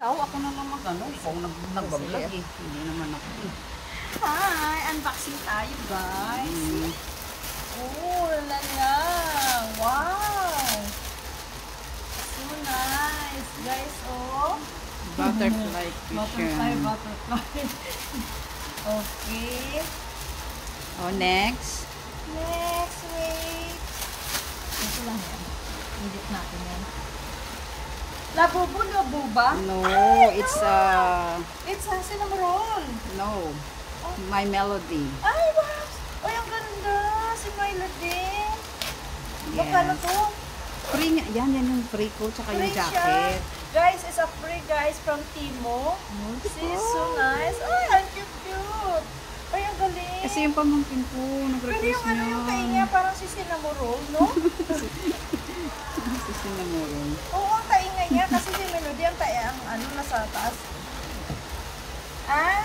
Ako na lang mag-ano, kung nagbablog eh. Hindi naman ako eh. Hi! Unboxing tayo, guys. Oh, lala! Wow! So nice, guys. Oh. Butterfly Butterfly, cushion. butterfly. Okay. Oh, next. Next, wait. Ito lang yan. Higit natin yan. Labubo, labuba? No, Ay, it's It's a cinnamon roll. no. My Melody. Ay, wow! Ay, ang ganda! Si Melody. Magkano Yes. to? Free nga. Yan yung free ko. Tsaka yung Free siya. jacket. Guys, it's a free guys from Timo. See, so nice. Ay, ang cute. Ay, ang galing. Kasi yung pamangkin ko, Pero nag-request yung ano yung niya. tainga, parang si cinnamon roll, no? Si Cinnamon. Oo, ang tainga niya. Kasi si Melody, ang tainga, ang ano, nasa taas. Ah,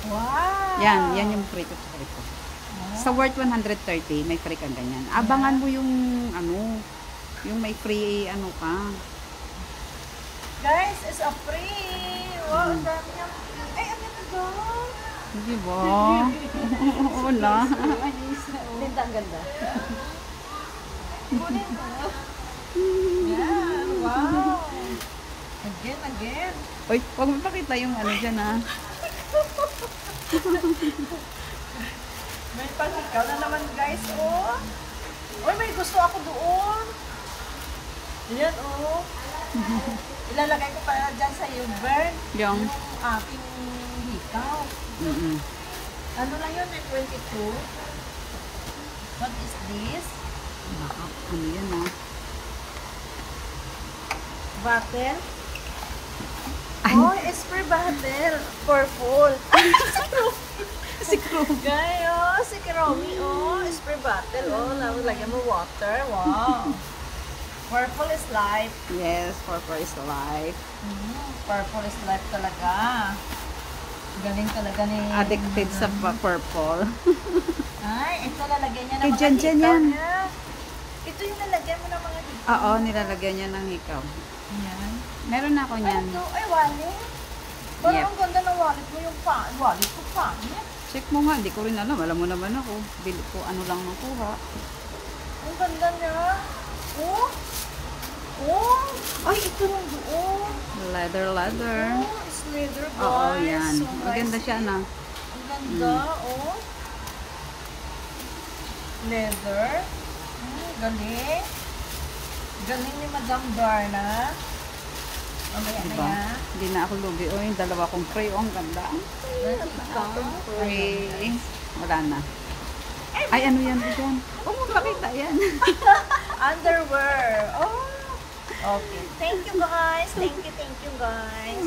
wow. Yan yung free ko. Tsaka ito. Sa worth 130, may free kang ganyan. Abangan mo yung, ano, yung may free, ano ka. Guys, it's a free. Wow, ang dami niya. Ay, ang ganda. Di ba? Oo na. Ganda, ang ganda. Kunin mo. Yan, wow. Again. Uy, huwag mo pakita yung ano dyan ha. May pangikaw na naman guys, oh. Uy, may gusto ako doon. Yan, oh. Ilalagay ko para dyan sa Burn. Yung, Aking hikaw. Ano lang yun, may 22. What is this? ano yan ha. Bottle? Oh, it's for bottle. Purple. Si Crow. Guys, oh, si Kiromi, oh, spray bottle, oh, lagyan mo water, wow. Purple is life. Yes, purple is life. Purple is life talaga. Galing talaga ni... Addicted sa purple. Ay, ito lalagyan niya ng Kay mga Jan hikaw yan. niya. Ito yung lalagyan mo ng mga hikaw. Oo, nilalagyan niya ng hikaw. Yan. Meron na ako Ay, niyan. ito, ay, wallet. Parang Yep. ang ganda ng wallet mo, yung wallet ko pa. Check mo nga, hindi ko rin alam. Alam mo naman ako. Bili ko ano lang nakuha. Ang ganda niya. Oh! Oh! Ay, ito lang doon. Leather. Oh, it's leather, guys. Oo, yan. So Maganda nice. siya na. Ang ganda, oh. Leather. Galing. Galing ni Madam Darna. Mamaya na Diba? yan. Hindi na ako lugi. O, yung dalawa kong free. Oh, ang ganda. Free. Wala na. Ay, ano yan dyan? Huwag mo pakita yan. Underwear. Oh. Okay. Thank you, guys. Thank you, guys.